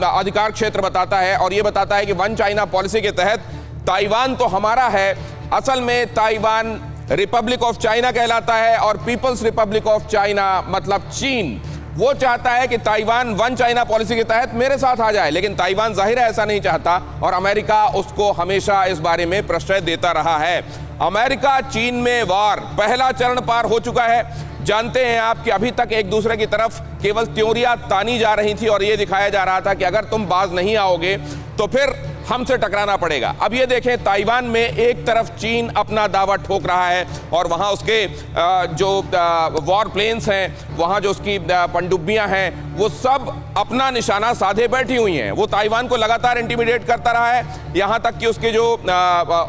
अधिकार क्षेत्र बताता है और ये बताता है कि वन चाइना पॉलिसी के तहत ताइवान तो हमारा है, असल में ताइवान रिपब्लिक ऑफ चाइना कहलाता है, और पीपल्स रिपब्लिक ऑफ चाइना मतलब चीन, वो चाहता है कि ताइवान वन चाइना पॉलिसी के तहत मेरे साथ आ जाए, लेकिन ताइवान जाहिर है ऐसा नहीं चाहता, और अमेरिका उसको हमेशा इस बारे में प्रश्रय देता रहा है। अमेरिका चीन में वार पहला चरण पार हो चुका है। जानते हैं आप कि अभी तक एक दूसरे की तरफ केवल त्योरियां तानी जा रही थी और यह दिखाया जा रहा था कि अगर तुम बाज नहीं आओगे तो फिर हमसे टकराना पड़ेगा। अब ये देखें, ताइवान में एक तरफ चीन अपना दावा ठोक रहा है और वहां उसके जो वॉर प्लेन्स हैं, वहां जो उसकी पनडुब्बियां हैं, वो सब अपना निशाना साधे बैठी हुई हैं। वो ताइवान को लगातार इंटिमिडेट करता रहा है, यहां तक कि उसके जो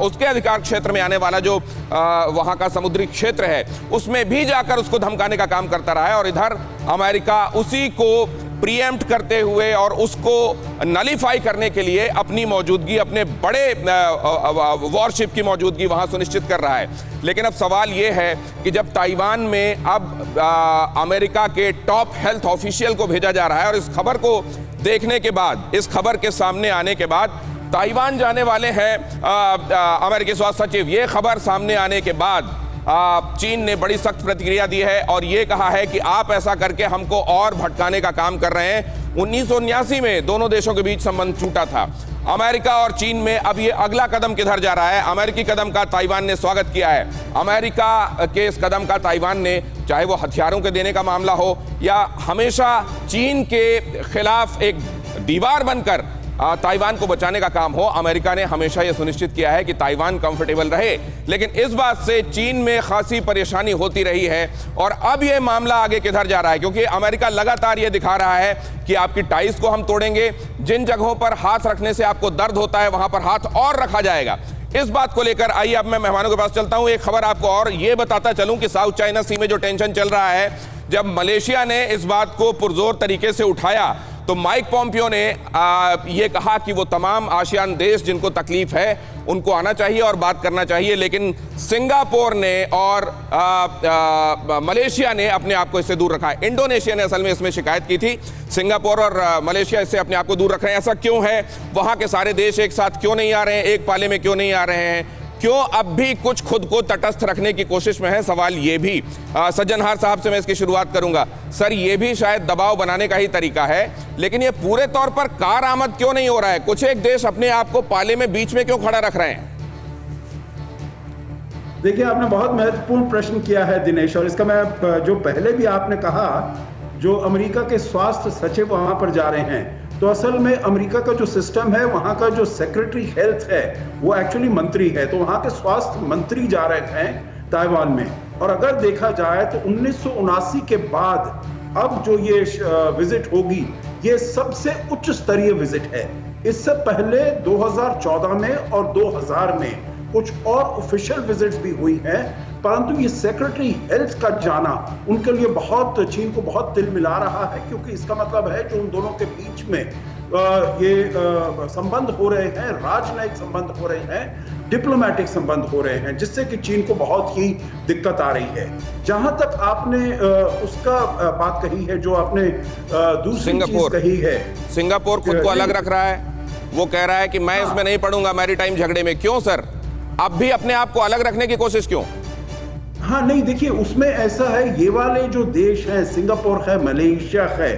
उसके अधिकार क्षेत्र में आने वाला जो वहां का समुद्री क्षेत्र है उसमें भी जाकर उसको धमकाने का काम करता रहा है। और इधर अमेरिका उसी को प्रीएम्प्ट करते हुए और उसको नलीफाई करने के लिए अपनी मौजूदगी, अपने बड़े वॉरशिप की मौजूदगी वहां सुनिश्चित कर रहा है। लेकिन अब सवाल यह है कि जब ताइवान में अब अमेरिका के टॉप हेल्थ ऑफिशियल को भेजा जा रहा है, और इस खबर को देखने के बाद, इस खबर के सामने आने के बाद ताइवान जाने वाले हैं अमेरिकी स्वास्थ्य सचिव, ये खबर सामने आने के बाद चीन ने बड़ी सख्त प्रतिक्रिया दी है और यह कहा है कि आप ऐसा करके हमको और भटकाने का काम कर रहे हैं। 1979 में दोनों देशों के बीच संबंध टूटा था। अमेरिका और चीन में अब ये अगला कदम किधर जा रहा है? अमेरिकी कदम का ताइवान ने स्वागत किया है। अमेरिका के इस कदम का ताइवान ने, चाहे वो हथियारों के देने का मामला हो या हमेशा चीन के खिलाफ एक दीवार बनकर ताइवान को बचाने का काम हो, अमेरिका ने हमेशा यह सुनिश्चित किया है कि ताइवान कंफर्टेबल रहे। लेकिन इस बात से चीन में खासी परेशानी होती रही है और अब यह मामला आगे किधर जा रहा है, क्योंकि अमेरिका लगातार यह दिखा रहा है कि आपकी टाइज को हम तोड़ेंगे, जिन जगहों पर हाथ रखने से आपको दर्द होता है वहां पर हाथ और रखा जाएगा। इस बात को लेकर आइए अब मैं मेहमानों के पास चलता हूं। एक खबर आपको और ये बताता चलूं कि साउथ चाइना सी में जो टेंशन चल रहा है, जब मलेशिया ने इस बात को पुरजोर तरीके से उठाया तो माइक पॉम्पियो ने ये कहा कि वो तमाम आसियान देश जिनको तकलीफ है उनको आना चाहिए और बात करना चाहिए, लेकिन सिंगापुर ने और मलेशिया ने अपने आप को इससे दूर रखा है। इंडोनेशिया ने असल में इसमें शिकायत की थी, सिंगापुर और मलेशिया इससे अपने आप को दूर रख रहे हैं। ऐसा क्यों है? वहां के सारे देश एक साथ क्यों नहीं आ रहे हैं, एक पाले में क्यों नहीं आ रहे हैं? क्यों अब भी कुछ खुद को तटस्थ रखने की कोशिश में है? सवाल ये भी। सज्जनहार साहब से मैं इसकी शुरुआत करूंगा। सर, ये भी शायद दबाव बनाने का ही तरीका है, लेकिन ये पूरे तौर पर कारआमद क्यों नहीं हो रहा है? कुछ एक देश अपने आप को पाले में बीच में क्यों खड़ा रख रहे हैं? देखिए, आपने बहुत महत्वपूर्ण प्रश्न किया है दिनेश, और इसका मैं जो पहले भी आपने कहा, जो अमेरिका के स्वास्थ्य सचिव वहां पर जा रहे हैं, तो असल में अमेरिका का जो सिस्टम है, वहां का जो सेक्रेटरी हेल्थ है वो एक्चुअली मंत्री है, तो वहां के स्वास्थ्य मंत्री जा रहे हैं ताइवान में। और अगर देखा जाए तो 1979 के बाद अब जो ये विजिट होगी, ये सबसे उच्च स्तरीय विजिट है। इससे पहले 2014 में और 2000 में कुछ और ऑफिशियल विजिट्स भी हुई हैं, परंतु ये सेक्रेटरी हेल्थ का जाना उनके लिए बहुत, चीन को बहुत तिल मिला रहा है, क्योंकि इसका मतलब है जो उन दोनों के बीच में ये संबंध हो रहे हैं, राजनयिक संबंध हो रहे हैं, डिप्लोमेटिक संबंध हो रहे हैं, जिससे कि चीन को बहुत ही दिक्कत आ रही है। जहां तक आपने उसका बात कही है, जो आपने दूसरी चीज कही है, सिंगापुर खुद को अलग रख रहा है, वो कह रहा है कि मैं इसमें नहीं पड़ूंगा मैरीटाइम झगड़े में। क्यों सर, अब भी अपने आप को अलग रखने की कोशिश क्यों? हाँ, नहीं, देखिए, उसमें ऐसा है, ये वाले जो देश हैं, सिंगापुर है, मलेशिया है,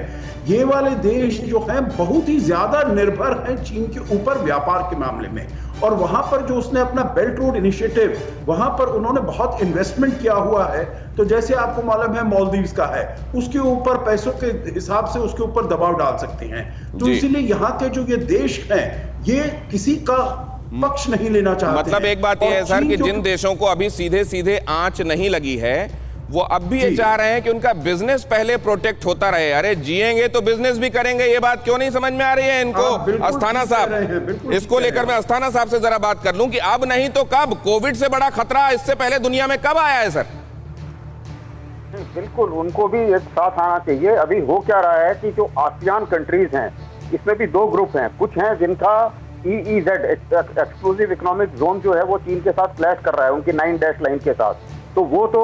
ये वाले देश जो हैं बहुत ही ज्यादा निर्भर हैं चीन के ऊपर व्यापार के मामले में। और वहां पर जो उसने अपना बेल्ट रोड इनिशिएटिव, वहां पर उन्होंने बहुत इन्वेस्टमेंट किया हुआ है। तो जैसे आपको मालूम है मालदीव्स का है, उसके ऊपर पैसों के हिसाब से उसके ऊपर दबाव डाल सकते हैं। तो इसीलिए यहाँ के जो ये देश हैं, ये किसी का पक्ष नहीं लेना चाहते। मतलब एक बात यह है सर कि जिन देशों को अभी सीधे सीधे आंच नहीं लगी है, वो अब भी ये चाह रहे हैं कि उनका बिजनेस पहले प्रोटेक्ट होता रहे। अरे जिएंगे तो बिजनेस भी करेंगे, ये बात क्यों नहीं समझ में आ रही है इनको? अस्थाना साहब, इसको लेकर मैं अस्थाना साहब से जरा बात कर लूं कि अब नहीं तो कब? कोविड से बड़ा खतरा इससे पहले दुनिया में कब आया है सर? बिल्कुल, उनको भी एक साथ आना चाहिए। अभी हो क्या रहा है कि जो आसियान कंट्रीज हैं, इसमें भी दो ग्रुप हैं। कुछ हैं जिनका EEZ एक्सक्लूसिव इकोनॉमिक जोन जो है वो चीन के साथ क्लैश कर रहा है, उनकी 9 डैश लाइन के साथ, तो वो तो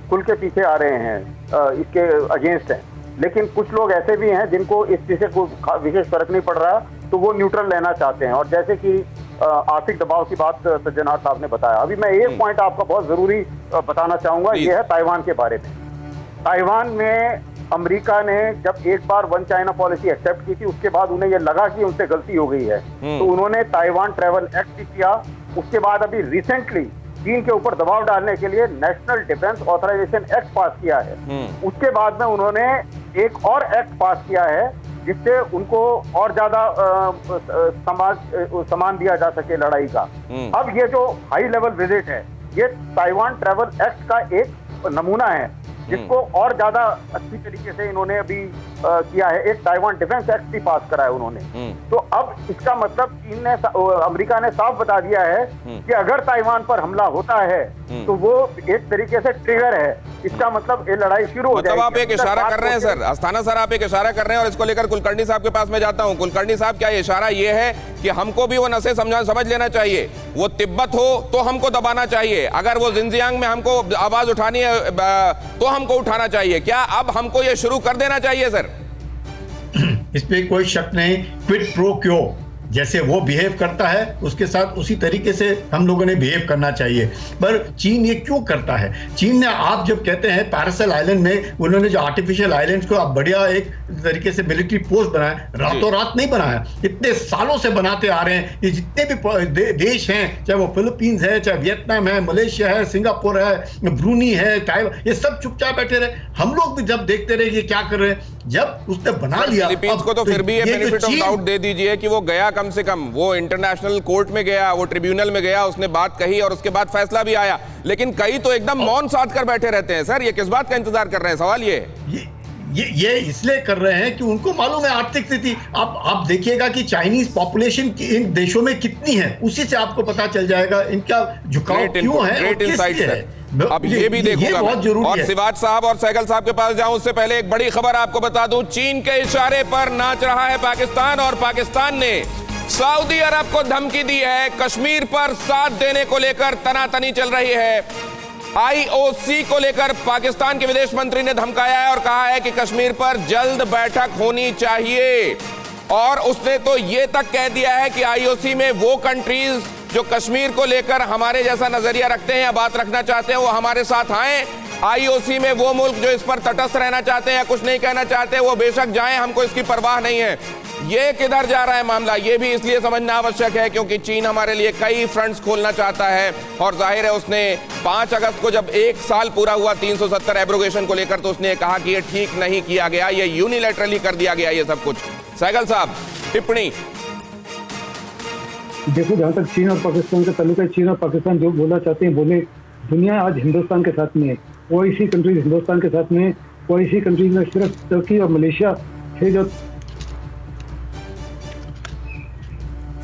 खुल के पीछे आ रहे हैं, इसके अगेंस्ट हैं। लेकिन कुछ लोग ऐसे भी हैं जिनको इस चीज से कोई विशेष फर्क नहीं पड़ रहा, तो वो न्यूट्रल रहना चाहते हैं। और जैसे कि आर्थिक दबाव की बात सज्जनार साहब ने बताया, अभी मैं एक पॉइंट आपको बहुत जरूरी बताना चाहूंगा, ये है ताइवान के बारे में। ताइवान में अमेरिका ने जब एक बार वन चाइना पॉलिसी एक्सेप्ट की थी, उसके बाद उन्हें यह लगा कि उनसे गलती हो गई है, तो उन्होंने ताइवान ट्रैवल एक्ट भी किया। उसके बाद अभी रिसेंटली चीन के ऊपर दबाव डालने के लिए National Defense Authorization Act pass किया है। उसके बाद में उन्होंने एक और एक्ट पास किया है जिससे उनको और ज्यादा सामान दिया जा सके लड़ाई का। अब ये जो हाई लेवल विजिट है, ये ताइवान ट्रैवल एक्ट का एक नमूना है, जिसको और ज्यादा अच्छी तरीके से इन्होंने अभी किया है। एक ताइवान डिफेंस एक्ट भी पास करा है उन्होंने। तो अब इसका मतलब चीन ने, अमेरिका ने साफ बता दिया है कि अगर ताइवान पर हमला होता है तो वो एक तरीके से ट्रिगर है। इसका मतलब ये लड़ाई शुरू हो जाएगी। आप एक इशारा कर रहे हैं सर, अस्थाना सर, आप एक इशारा कर रहे हैं, और इसको लेकर कुलकर्णी साहब के पास मैं जाता हूं। कुलकर्णी साहब, क्या इशारा ये है कि हमको भी वो नसें समझ लेना चाहिए? वो तिब्बत हो तो हमको दबाना चाहिए, अगर वो जिनजियांग में हमको आवाज उठानी है तो हमको उठाना चाहिए। क्या अब हमको ये शुरू कर देना चाहिए सर? इस पे कोई शक नहीं। क्विड प्रो क्यो, जैसे वो बिहेव करता है उसके साथ उसी तरीके से हम लोगों ने बिहेव करना चाहिए। पर चीन ये क्यों करता है? चीन ने, आप जब कहते हैं पैरासेल आइलैंड में उन्होंने जो आर्टिफिशियल आइलैंड्स को अब बढ़िया एक तरीके से मिलिट्री पोस्ट बनाया, रातों रात नहीं बनाया, इतने सालों से बनाते आ रहे हैं। ये जितने भी देश हैं, चाहे वो फिलीपींस है, चाहे वियतनाम है, मलेशिया है, सिंगापुर है, ब्रूनी है, ताइवान, ये सब चुपचाप बैठे रहे। हम लोग भी जब देखते रहे ये क्या कर रहे हैं, जब उसने बना लिया, फिलीपींस को तो फिर भी ये बेनिफिट ऑफ डाउट दे दीजिए कि वो गया, कम से कम वो इंटरनेशनल कोर्ट में गया, वो ट्रिब्यूनल में गया, उसने बात कही और उसके बाद फैसला भी आया। लेकिन कई तो एकदम मौन साध कर बैठे रहते हैं सर, ये किस बात का इंतजार कर रहे हैं? सवाल ये ये इसलिए कर रहे हैं कि उनको मालूम है आर्थिक स्थिति। आप देखिएगा कि चाइनीज पॉपुलेशन इन देशों में कितनी है, उसी से आपको पता चल जाएगा इनका झुकाव क्यों है और किस लिए है। अब ये भी देखूंगा बहुत जरूरी और है। सिवाज साहब और सहगल साहब के पास जाऊं उससे पहले एक बड़ी खबर आपको बता दूं। चीन के इशारे पर नाच रहा है पाकिस्तान और पाकिस्तान ने सऊदी अरब को धमकी दी है। कश्मीर पर साथ देने को लेकर तनातनी चल रही है। आईओसी को लेकर पाकिस्तान के विदेश मंत्री ने धमकाया है और कहा है कि कश्मीर पर जल्द बैठक होनी चाहिए। और उसने तो ये तक कह दिया है कि आईओसी में वो कंट्रीज जो कश्मीर को लेकर हमारे जैसा नजरिया रखते हैं या बात रखना चाहते हैं वो हमारे साथ आए। आईओसी में वो मुल्क जो इस पर तटस्थ रहना चाहते हैं या कुछ नहीं कहना चाहते वो बेशक जाएं, हमको इसकी परवाह नहीं है। ये किधर जा रहा है मामला, ये भी इसलिए समझना आवश्यक है क्योंकि चीन हमारे लिए कई फ्रंट्स खोलना चाहता है और जाहिर है उसने 5 अगस्त को जब 1 साल पूरा हुआ 370 एब्रोगेशन को लेकर तो उसने कहा कि ये ठीक नहीं किया गया, ये यूनिलैटरली कर दिया गया ये सब कुछ। सहगल साहब टिप्पणी। देखो, जहाँ तक चीन और पाकिस्तान का ताल्लुक है, चीन और पाकिस्तान जो बोलना चाहते हैं बोले। दुनिया आज हिंदुस्तान के साथ में है, ओआईसी कंट्रीज हिंदुस्तान के साथ में। ओआईसी कंट्रीज में सिर्फ तुर्की और मलेशिया थे जो।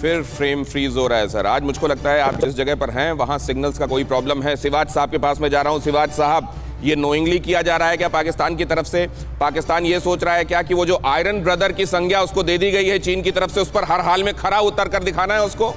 फिर फ्रेम फ्रीज हो रहा है सर। आज मुझको लगता है आप जिस जगह पर हैं वहां सिग्नल्स का कोई प्रॉब्लम है। सिवाज साहब के पास में जा रहा हूं। सिवाज साहब, ये नोइंगली किया जा रहा है क्या पाकिस्तान की तरफ से? पाकिस्तान ये सोच रहा है क्या कि वो जो आयरन ब्रदर की संज्ञा उसको दे दी गई है चीन की तरफ से, उस पर हर हाल में खरा उतर कर दिखाना है उसको?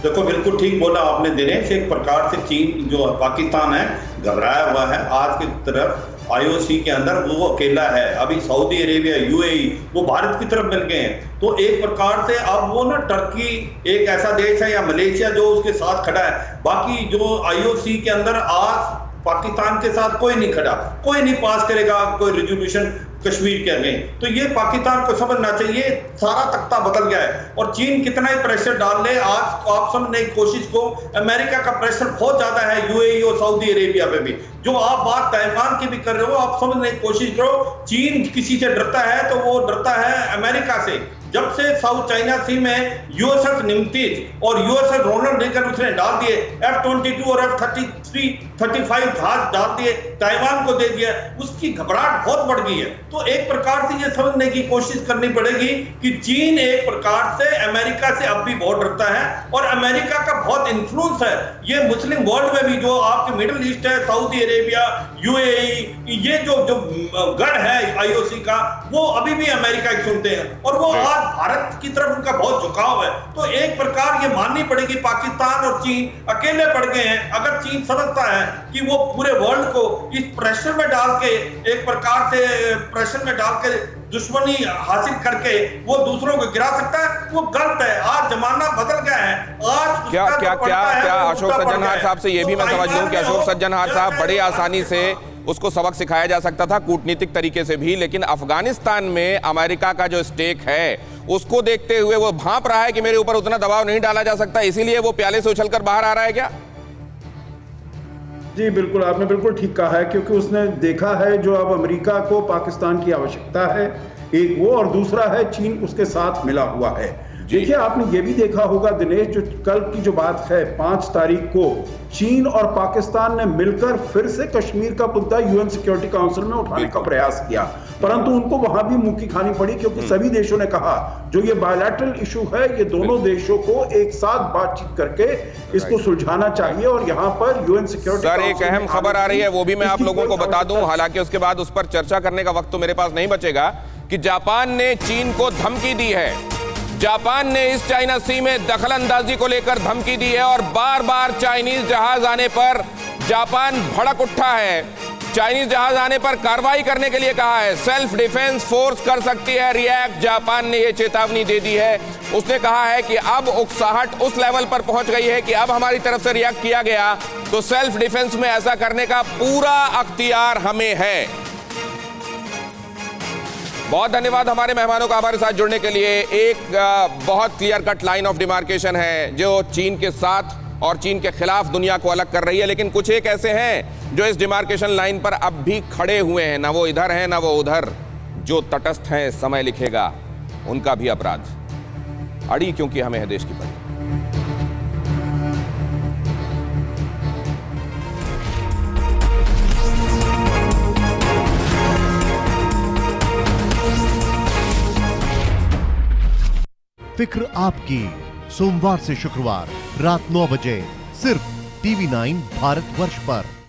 देखो, बिल्कुल ठीक बोला आपने दिनेश। एक प्रकार से चीन जो पाकिस्तान है घबराया हुआ है। आज की तरफ आईओसी के अंदर वो अकेला है। अभी सऊदी अरेबिया, यूएई वो भारत की तरफ मिल गए हैं। तो एक प्रकार से अब वो ना टर्की एक ऐसा देश है या मलेशिया जो उसके साथ खड़ा है। बाकी जो आईओसी के अंदर आज पाकिस्तान के साथ कोई नहीं खड़ा, कोई नहीं पास करेगा कोई रेजोल्यूशन कश्मीर के अगेंस्ट। तो ये पाकिस्तान को समझना चाहिए सारा तख्ता बदल गया है और चीन कितना ही प्रेशर डाल ले। आज आप समझने की कोशिश को, अमेरिका का प्रेशर बहुत ज्यादा है यूएई और सऊदी अरेबिया पे भी। जो आप बात ताइवान की भी कर रहे हो, आप समझने की कोशिश करो। चीन किसी से डरता है तो वो डरता है अमेरिका से। जब से साउथ चाइना सी में यूएसएस निमतीज और यूएसएस रोनाल्ड रेगन उसने डाल दिए, F-22 और F-33, 35 जहाज डाल दिए, ताइवान को दे दिया, उसकी घबराहट बहुत बढ़ गई है। तो एक प्रकार से ये समझने की कोशिश करनी पड़ेगी कि चीन एक प्रकार से अमेरिका से अब भी बहुत डरता है और अमेरिका का बहुत इन्फ्लुएंस है ये मुस्लिम वर्ल्ड में भी। जो आपके मिडिल ईस्ट है, सऊदी अरेबिया, यूएई, ये जो गढ़ है आईओसी का, वो अभी भी अमेरिका की सुनते हैं और वो आज भारत की तरफ उनका बहुत झुकाव है। तो एक प्रकार ये माननी पड़ेगी पाकिस्तान और चीन अकेले पड़ गए हैं। अगर चीन समझता है कि वो पूरे वर्ल्ड को इस प्रेशर में डाल के, एक प्रकार से प्रेशर में डाल के दुश्मनी हासिल करके वो दूसरों को गिरा सकता है, वो गलत है। आज जमाना बदल गया है। आज क्या अशोक सज्जनहार साहब से ये भी मैं समझ लूं कि अशोक सज्जनहार साहब बड़ी आसानी से उसको सबक सिखाया जा सकता था कूटनीतिक तरीके से भी, लेकिन अफगानिस्तान में अमेरिका का जो स्टेक है उसको देखते हुए वो भांप रहा है कि मेरे ऊपर उतना दबाव नहीं डाला जा सकता, इसीलिए वो प्याले से उछलकर बाहर आ रहा है क्या? जी बिल्कुल, आपने बिल्कुल ठीक कहा है, क्योंकि उसने देखा है जो अब अमेरिका को पाकिस्तान की आवश्यकता है, एक वो, और दूसरा है चीन उसके साथ मिला हुआ है। देखिए, आपने ये भी देखा होगा दिनेश, जो कल की जो बात है 5 तारीख को चीन और पाकिस्तान ने मिलकर फिर से कश्मीर का मुद्दा यूएन सिक्योरिटी काउंसिल में उठाने का प्रयास किया, परंतु उनको वहां भी मुंह की खानी पड़ी, क्योंकि सभी देशों ने कहा जो ये बायलैटरल इशू है ये दोनों देशों को एक साथ बातचीत करके इसको सुलझाना चाहिए और यहाँ पर यूएन सिक्योरिटी सर एक अहम खबर आ रही है, वो भी मैं आप लोगों को बता दूं, हालांकि उसके बाद उस पर चर्चा करने का वक्त तो मेरे पास नहीं बचेगा, कि जापान ने चीन को धमकी दी है। जापान ने इस चाइना सी में दखल अंदाजी को लेकर धमकी दी है और बार बार चाइनीज जहाज आने पर जापान भड़क उठा है। चाइनीज जहाज आने पर कार्रवाई करने के लिए कहा है, सेल्फ डिफेंस फोर्स कर सकती है रिएक्ट। जापान ने यह चेतावनी दे दी है। उसने कहा है कि अब उकसाहट उस लेवल पर पहुंच गई है कि अब हमारी तरफ से रिएक्ट किया गया तो सेल्फ डिफेंस में ऐसा करने का पूरा अख्तियार हमें है। बहुत धन्यवाद हमारे मेहमानों का हमारे साथ जुड़ने के लिए। एक बहुत clear cut line of demarcation है जो चीन के साथ और चीन के खिलाफ दुनिया को अलग कर रही है, लेकिन कुछ एक ऐसे हैं जो इस डिमार्केशन लाइन पर अब भी खड़े हुए हैं, ना वो इधर है ना वो उधर। जो तटस्थ हैं समय लिखेगा उनका भी अपराध अड़ी, क्योंकि हमें है देश की पड़ी। फिक्र आपकी, सोमवार से शुक्रवार रात 9 बजे सिर्फ TV9 भारतवर्ष पर।